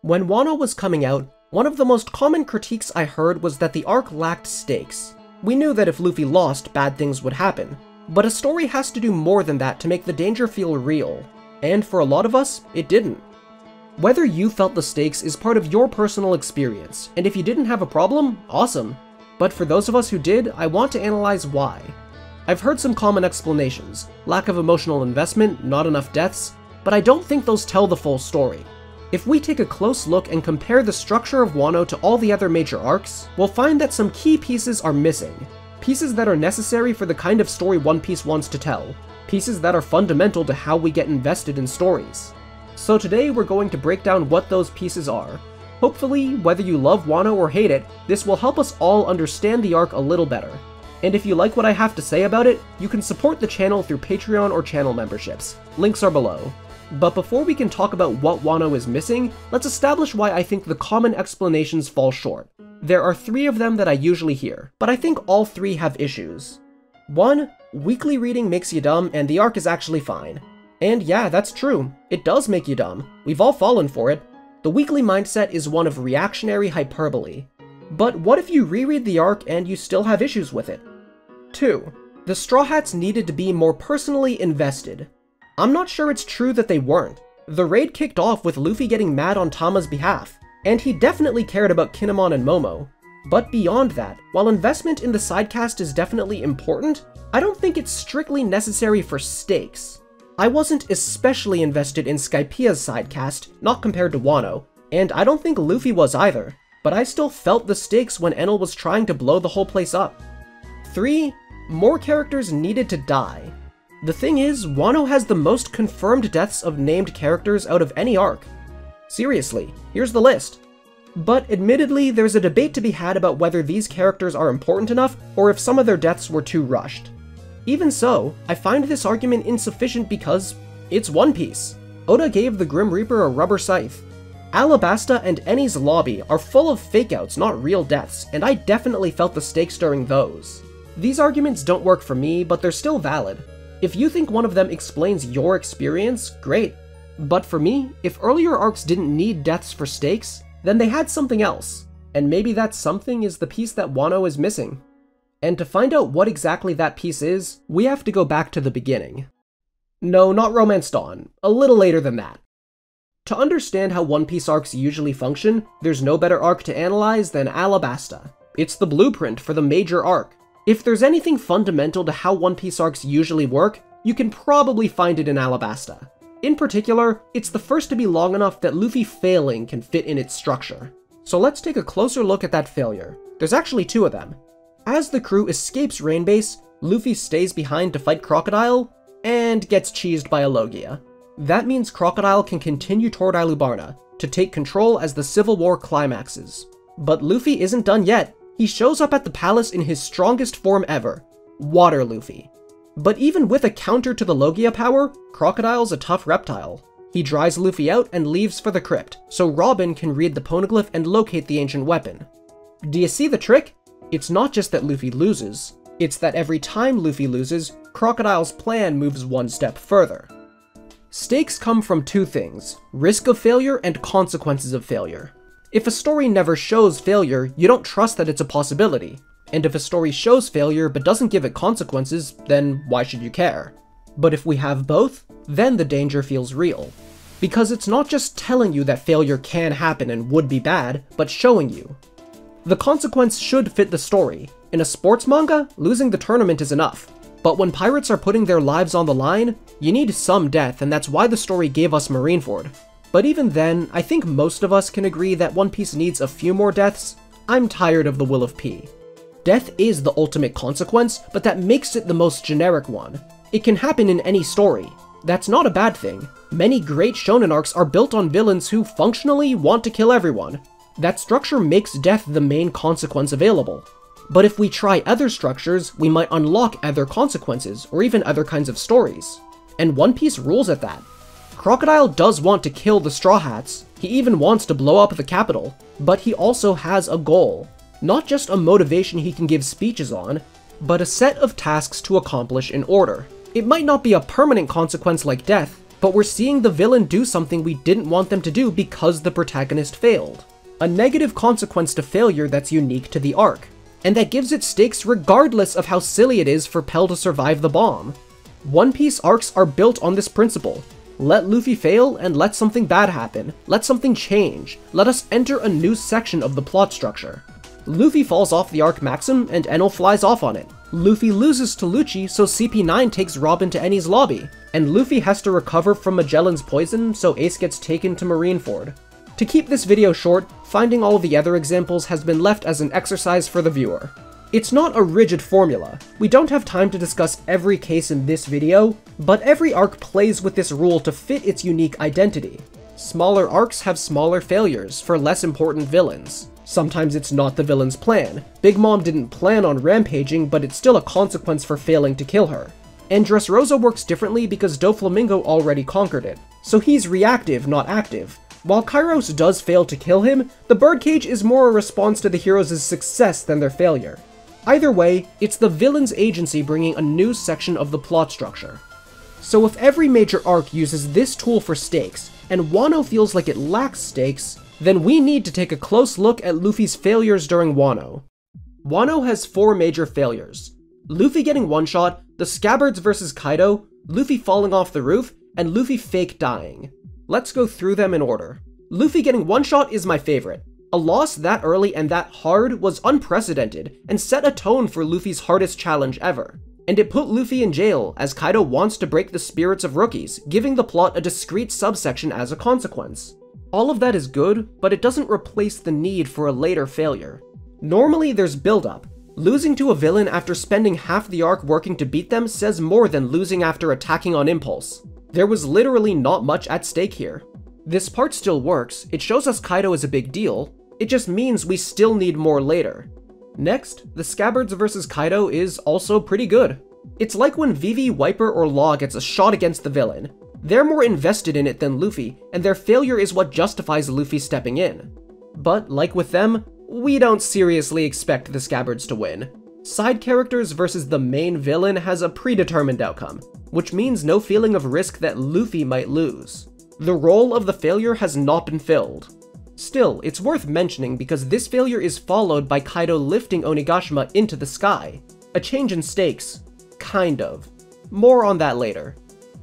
When Wano was coming out, one of the most common critiques I heard was that the arc lacked stakes. We knew that if Luffy lost, bad things would happen, but a story has to do more than that to make the danger feel real, and for a lot of us, it didn't. Whether you felt the stakes is part of your personal experience, and if you didn't have a problem, awesome. But for those of us who did, I want to analyze why. I've heard some common explanations: lack of emotional investment, not enough deaths, but I don't think those tell the full story. If we take a close look and compare the structure of Wano to all the other major arcs, we'll find that some key pieces are missing. Pieces that are necessary for the kind of story One Piece wants to tell. Pieces that are fundamental to how we get invested in stories. So today we're going to break down what those pieces are. Hopefully, whether you love Wano or hate it, this will help us all understand the arc a little better. And if you like what I have to say about it, you can support the channel through Patreon or channel memberships. Links are below. But before we can talk about what Wano is missing, let's establish why I think the common explanations fall short. There are 3 of them that I usually hear, but I think all 3 have issues. 1. Weekly reading makes you dumb and the arc is actually fine. And yeah, that's true. It does make you dumb. We've all fallen for it. The weekly mindset is one of reactionary hyperbole. But what if you reread the arc and you still have issues with it? 2. The Straw Hats needed to be more personally invested. I'm not sure it's true that they weren't. The raid kicked off with Luffy getting mad on Tama's behalf, and he definitely cared about Kinemon and Momo. But beyond that, while investment in the sidecast is definitely important, I don't think it's strictly necessary for stakes. I wasn't especially invested in Skypia's sidecast, not compared to Wano, and I don't think Luffy was either, but I still felt the stakes when Enel was trying to blow the whole place up. 3. More characters needed to die. The thing is, Wano has the most confirmed deaths of named characters out of any arc. Seriously, here's the list. But admittedly, there's a debate to be had about whether these characters are important enough or if some of their deaths were too rushed. Even so, I find this argument insufficient because it's One Piece. Oda gave the Grim Reaper a rubber scythe. Alabasta and Eni's lobby are full of fake-outs, not real deaths, and I definitely felt the stakes during those. These arguments don't work for me, but they're still valid. If you think one of them explains your experience, great. But for me, if earlier arcs didn't need deaths for stakes, then they had something else. And maybe that something is the piece that Wano is missing. And to find out what exactly that piece is, we have to go back to the beginning. No, not Romance Dawn. A little later than that. To understand how One Piece arcs usually function, there's no better arc to analyze than Alabasta. It's the blueprint for the major arc. If there's anything fundamental to how One Piece arcs usually work, you can probably find it in Alabasta. In particular, it's the first to be long enough that Luffy failing can fit in its structure. So let's take a closer look at that failure. There's actually 2 of them. As the crew escapes Rainbase, Luffy stays behind to fight Crocodile, and gets cheesed by a Logia. That means Crocodile can continue toward Ilubarna, to take control as the Civil War climaxes. But Luffy isn't done yet. He shows up at the palace in his strongest form ever, Water Luffy. But even with a counter to the Logia power, Crocodile's a tough reptile. He dries Luffy out and leaves for the crypt, so Robin can read the poneglyph and locate the ancient weapon. Do you see the trick? It's not just that Luffy loses, it's that every time Luffy loses, Crocodile's plan moves one step further. Stakes come from 2 things, risk of failure and consequences of failure. If a story never shows failure, you don't trust that it's a possibility. And if a story shows failure but doesn't give it consequences, then why should you care? But if we have both, then the danger feels real. Because it's not just telling you that failure can happen and would be bad, but showing you. The consequence should fit the story. In a sports manga, losing the tournament is enough. But when pirates are putting their lives on the line, you need some death, and that's why the story gave us Marineford. But even then, I think most of us can agree that One Piece needs a few more deaths. I'm tired of the Will of P. Death is the ultimate consequence, but that makes it the most generic one. It can happen in any story. That's not a bad thing. Many great shonen arcs are built on villains who functionally want to kill everyone. That structure makes death the main consequence available. But if we try other structures, we might unlock other consequences, or even other kinds of stories. And One Piece rules at that. Crocodile does want to kill the Straw Hats, he even wants to blow up the capital, but he also has a goal. Not just a motivation he can give speeches on, but a set of tasks to accomplish in order. It might not be a permanent consequence like death, but we're seeing the villain do something we didn't want them to do because the protagonist failed. A negative consequence to failure that's unique to the arc, and that gives it stakes regardless of how silly it is for Pell to survive the bomb. One Piece arcs are built on this principle. Let Luffy fail and let something bad happen. Let something change. Let us enter a new section of the plot structure. Luffy falls off the arc maxim and Enel flies off on it. Luffy loses to Lucci, so CP9 takes Robin to Eni's lobby. And Luffy has to recover from Magellan's poison, so Ace gets taken to Marineford. To keep this video short, finding all the other examples has been left as an exercise for the viewer. It's not a rigid formula. We don't have time to discuss every case in this video, but every arc plays with this rule to fit its unique identity. Smaller arcs have smaller failures for less important villains. Sometimes it's not the villain's plan. Big Mom didn't plan on rampaging, but it's still a consequence for failing to kill her. And Dressrosa works differently because Doflamingo already conquered it, so he's reactive, not active. While Kairos does fail to kill him, the birdcage is more a response to the heroes' success than their failure. Either way, it's the villain's agency bringing a new section of the plot structure. So if every major arc uses this tool for stakes, and Wano feels like it lacks stakes, then we need to take a close look at Luffy's failures during Wano. Wano has 4 major failures: Luffy getting one-shot, the Scabbards vs Kaido, Luffy falling off the roof, and Luffy fake dying. Let's go through them in order. Luffy getting one-shot is my favorite. A loss that early and that hard was unprecedented and set a tone for Luffy's hardest challenge ever. And it put Luffy in jail, as Kaido wants to break the spirits of rookies, giving the plot a discrete subsection as a consequence. All of that is good, but it doesn't replace the need for a later failure. Normally there's build-up. Losing to a villain after spending half the arc working to beat them says more than losing after attacking on impulse. There was literally not much at stake here. This part still works, it shows us Kaido is a big deal, it just means we still need more later. Next, the Scabbards vs Kaido is also pretty good. It's like when Vivi, Wiper, or Law gets a shot against the villain. They're more invested in it than Luffy, and their failure is what justifies Luffy stepping in. But like with them, we don't seriously expect the Scabbards to win. Side characters versus the main villain has a predetermined outcome, which means no feeling of risk that Luffy might lose. The role of the failure has not been filled. Still, it's worth mentioning because this failure is followed by Kaido lifting Onigashima into the sky. A change in stakes. Kind of. More on that later.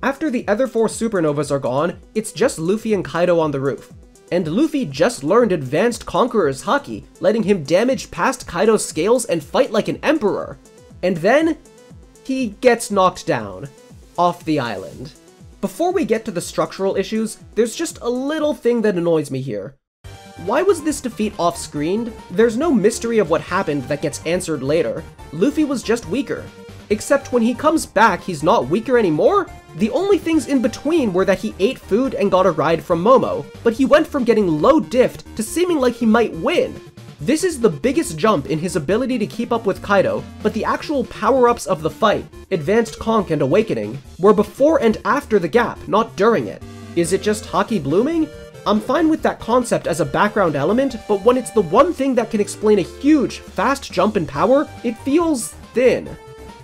After the other 4 supernovas are gone, it's just Luffy and Kaido on the roof. And Luffy just learned Advanced Conqueror's Haki, letting him damage past Kaido's scales and fight like an emperor. And then, he gets knocked down. Off the island. Before we get to the structural issues, there's just a little thing that annoys me here. Why was this defeat off-screened? There's no mystery of what happened that gets answered later. Luffy was just weaker. Except when he comes back, he's not weaker anymore? The only things in between were that he ate food and got a ride from Momo, but he went from getting low diffed to seeming like he might win. This is the biggest jump in his ability to keep up with Kaido, but the actual power-ups of the fight, Advanced Conk and Awakening, were before and after the gap, not during it. Is it just Haki blooming? I'm fine with that concept as a background element, but when it's the one thing that can explain a huge, fast jump in power, it feels thin.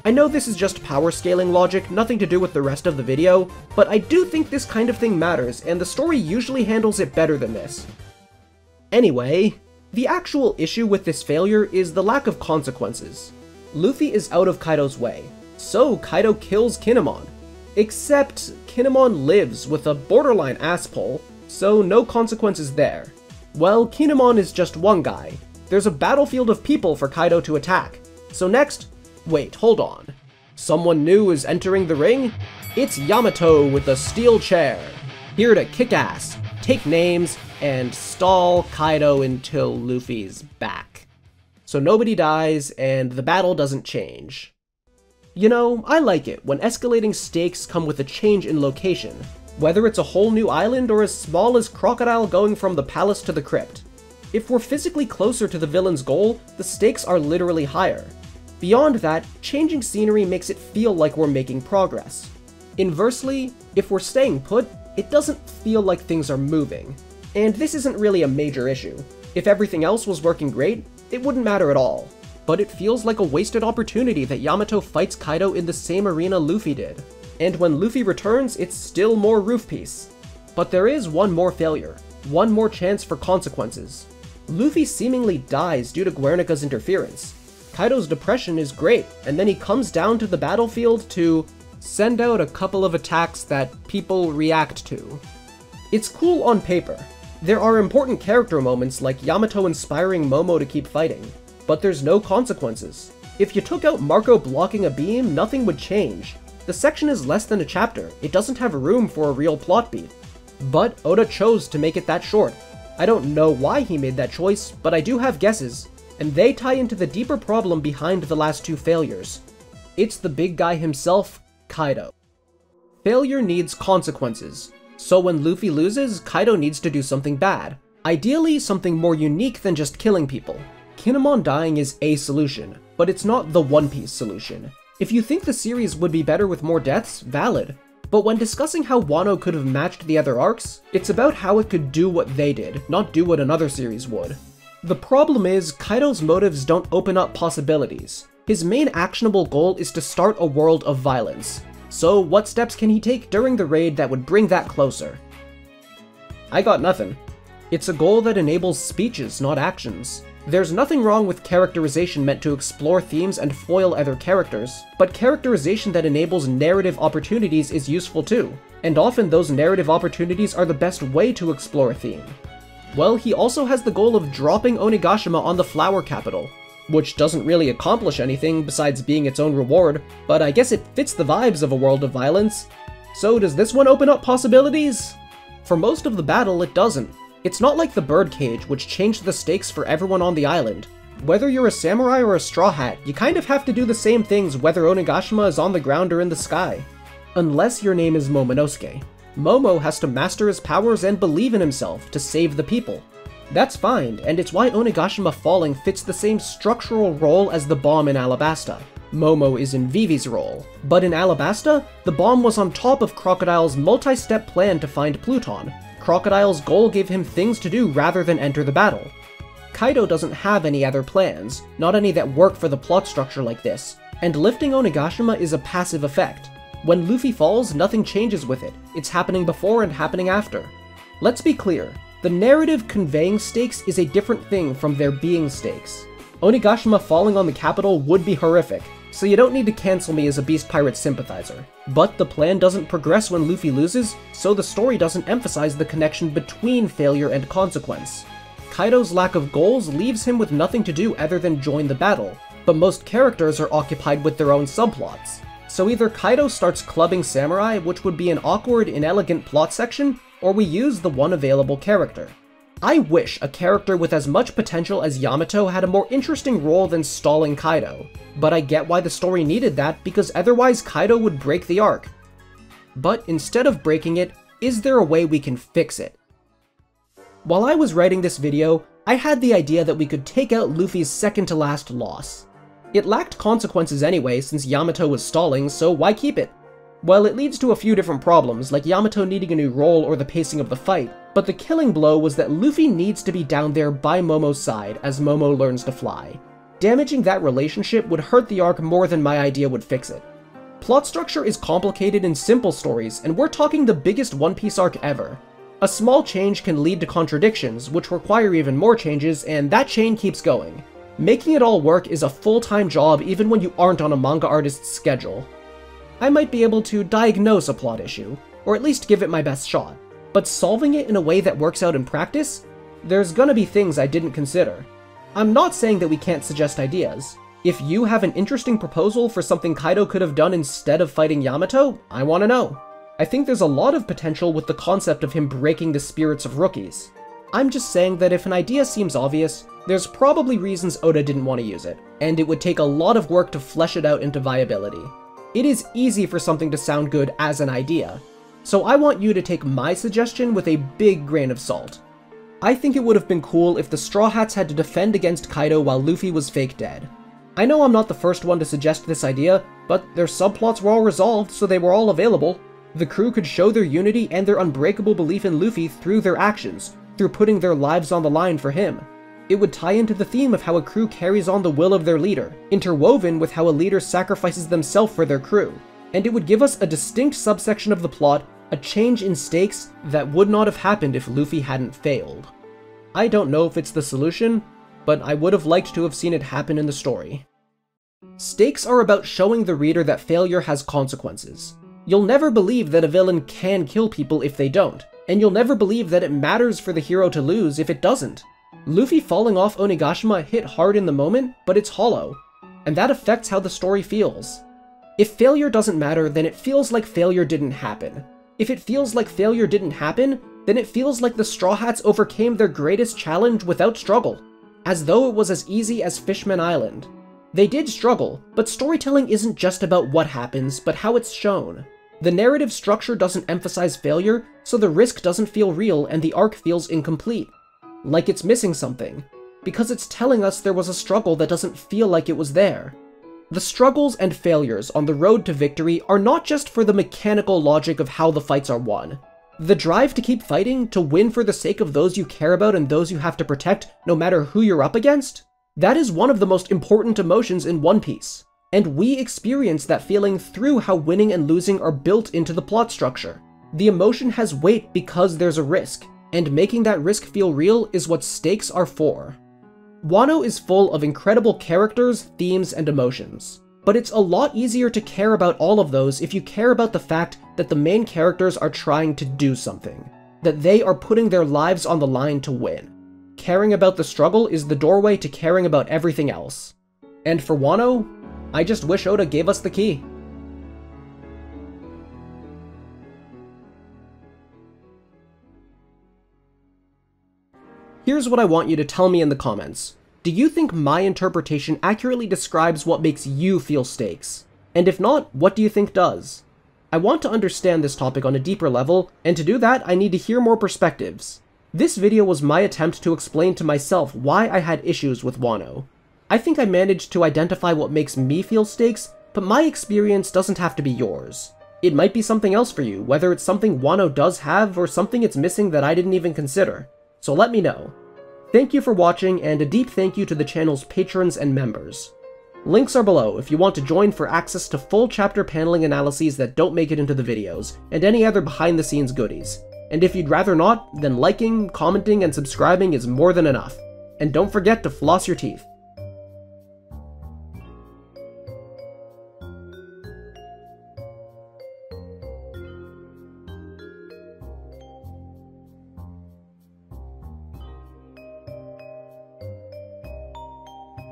I know this is just power scaling logic, nothing to do with the rest of the video, but I do think this kind of thing matters, and the story usually handles it better than this. Anyway, the actual issue with this failure is the lack of consequences. Luffy is out of Kaido's way, so Kaido kills Kinemon. Except, Kinemon lives with a borderline asshole, so no consequences there. Well, Kinemon is just one guy. There's a battlefield of people for Kaido to attack. So next, wait, hold on. Someone new is entering the ring? It's Yamato with a steel chair, here to kick ass, take names, and stall Kaido until Luffy's back. So nobody dies, and the battle doesn't change. You know, I like it when escalating stakes come with a change in location, whether it's a whole new island or as small as Crocodile going from the palace to the crypt. If we're physically closer to the villain's goal, the stakes are literally higher. Beyond that, changing scenery makes it feel like we're making progress. Inversely, if we're staying put, it doesn't feel like things are moving. And this isn't really a major issue. If everything else was working great, it wouldn't matter at all. But it feels like a wasted opportunity that Yamato fights Kaido in the same arena Luffy did. and when Luffy returns, it's still more roof piece. But there is one more failure, one more chance for consequences. Luffy seemingly dies due to Guernica's interference. Kaido's depression is great, and then he comes down to the battlefield to send out a couple of attacks that people react to. It's cool on paper. There are important character moments like Yamato inspiring Momo to keep fighting, but there's no consequences. If you took out Marco blocking a beam, nothing would change. The section is less than a chapter, it doesn't have room for a real plot beat. But Oda chose to make it that short. I don't know why he made that choice, but I do have guesses, and they tie into the deeper problem behind the last two failures. It's the big guy himself, Kaido. Failure needs consequences, so when Luffy loses, Kaido needs to do something bad. Ideally, something more unique than just killing people. Kinemon dying is a solution, but it's not the One Piece solution. If you think the series would be better with more deaths, valid. But when discussing how Wano could have matched the other arcs, it's about how it could do what they did, not do what another series would. The problem is, Kaido's motives don't open up possibilities. His main actionable goal is to start a world of violence. So what steps can he take during the raid that would bring that closer? I got nothing. It's a goal that enables speeches, not actions. There's nothing wrong with characterization meant to explore themes and foil other characters, but characterization that enables narrative opportunities is useful too, and often those narrative opportunities are the best way to explore a theme. Well, he also has the goal of dropping Onigashima on the flower capital, which doesn't really accomplish anything besides being its own reward, but I guess it fits the vibes of a world of violence. So does this one open up possibilities? For most of the battle, it doesn't. It's not like the birdcage, which changed the stakes for everyone on the island. Whether you're a samurai or a straw hat, you kind of have to do the same things whether Onigashima is on the ground or in the sky. Unless your name is Momonosuke. Momo has to master his powers and believe in himself to save the people. That's fine, and it's why Onigashima falling fits the same structural role as the bomb in Alabasta. Momo is in Vivi's role. But in Alabasta, the bomb was on top of Crocodile's multi-step plan to find Pluton. Crocodile's goal gave him things to do rather than enter the battle. Kaido doesn't have any other plans, not any that work for the plot structure like this, and lifting Onigashima is a passive effect. When Luffy falls, nothing changes with it. It's happening before and happening after. Let's be clear, the narrative conveying stakes is a different thing from there being stakes. Onigashima falling on the capital would be horrific, so you don't need to cancel me as a Beast Pirate sympathizer. But the plan doesn't progress when Luffy loses, so the story doesn't emphasize the connection between failure and consequence. Kaido's lack of goals leaves him with nothing to do other than join the battle, but most characters are occupied with their own subplots. So either Kaido starts clubbing samurai, which would be an awkward, inelegant plot section, or we use the one available character. I wish a character with as much potential as Yamato had a more interesting role than stalling Kaido, but I get why the story needed that because otherwise Kaido would break the arc. But instead of breaking it, is there a way we can fix it? While I was writing this video, I had the idea that we could take out Luffy's second to last loss. It lacked consequences anyway since Yamato was stalling, so why keep it? Well, it leads to a few different problems, like Yamato needing a new role or the pacing of the fight, but the killing blow was that Luffy needs to be down there by Momo's side as Momo learns to fly. Damaging that relationship would hurt the arc more than my idea would fix it. Plot structure is complicated in simple stories, and we're talking the biggest One Piece arc ever. A small change can lead to contradictions, which require even more changes, and that chain keeps going. Making it all work is a full-time job even when you aren't on a manga artist's schedule. I might be able to diagnose a plot issue, or at least give it my best shot, but solving it in a way that works out in practice? There's gonna be things I didn't consider. I'm not saying that we can't suggest ideas. If you have an interesting proposal for something Kaido could have done instead of fighting Yamato, I wanna know. I think there's a lot of potential with the concept of him breaking the spirits of rookies. I'm just saying that if an idea seems obvious, there's probably reasons Oda didn't want to use it, and it would take a lot of work to flesh it out into viability. It is easy for something to sound good as an idea, so I want you to take my suggestion with a big grain of salt. I think it would have been cool if the Straw Hats had to defend against Kaido while Luffy was fake dead. I know I'm not the first one to suggest this idea, but their subplots were all resolved, so they were all available. The crew could show their unity and their unbreakable belief in Luffy through their actions, through putting their lives on the line for him. It would tie into the theme of how a crew carries on the will of their leader, interwoven with how a leader sacrifices themselves for their crew. and it would give us a distinct subsection of the plot, a change in stakes that would not have happened if Luffy hadn't failed. I don't know if it's the solution, but I would have liked to have seen it happen in the story. Stakes are about showing the reader that failure has consequences. You'll never believe that a villain can kill people if they don't, and you'll never believe that it matters for the hero to lose if it doesn't. Luffy falling off Onigashima hit hard in the moment, but it's hollow, and that affects how the story feels. If failure doesn't matter, then it feels like failure didn't happen. If it feels like failure didn't happen, then it feels like the Straw Hats overcame their greatest challenge without struggle, as though it was as easy as Fishman Island. They did struggle, but storytelling isn't just about what happens, but how it's shown. The narrative structure doesn't emphasize failure, so the risk doesn't feel real and the arc feels incomplete. Like it's missing something, because it's telling us there was a struggle that doesn't feel like it was there. The struggles and failures on the road to victory are not just for the mechanical logic of how the fights are won. The drive to keep fighting, to win for the sake of those you care about and those you have to protect, no matter who you're up against, that is one of the most important emotions in One Piece. And we experience that feeling through how winning and losing are built into the plot structure. The emotion has weight because there's a risk, and making that risk feel real is what stakes are for. Wano is full of incredible characters, themes, and emotions, but it's a lot easier to care about all of those if you care about the fact that the main characters are trying to do something, that they are putting their lives on the line to win. Caring about the struggle is the doorway to caring about everything else. And for Wano, I just wish Oda gave us the key. Here's what I want you to tell me in the comments. Do you think my interpretation accurately describes what makes you feel stakes? And if not, what do you think does? I want to understand this topic on a deeper level, and to do that, I need to hear more perspectives. This video was my attempt to explain to myself why I had issues with Wano. I think I managed to identify what makes me feel stakes, but my experience doesn't have to be yours. It might be something else for you, whether it's something Wano does have or something it's missing that I didn't even consider. So let me know. Thank you for watching, and a deep thank you to the channel's patrons and members. Links are below if you want to join for access to full chapter paneling analyses that don't make it into the videos, and any other behind-the-scenes goodies. And if you'd rather not, then liking, commenting, and subscribing is more than enough. And don't forget to floss your teeth.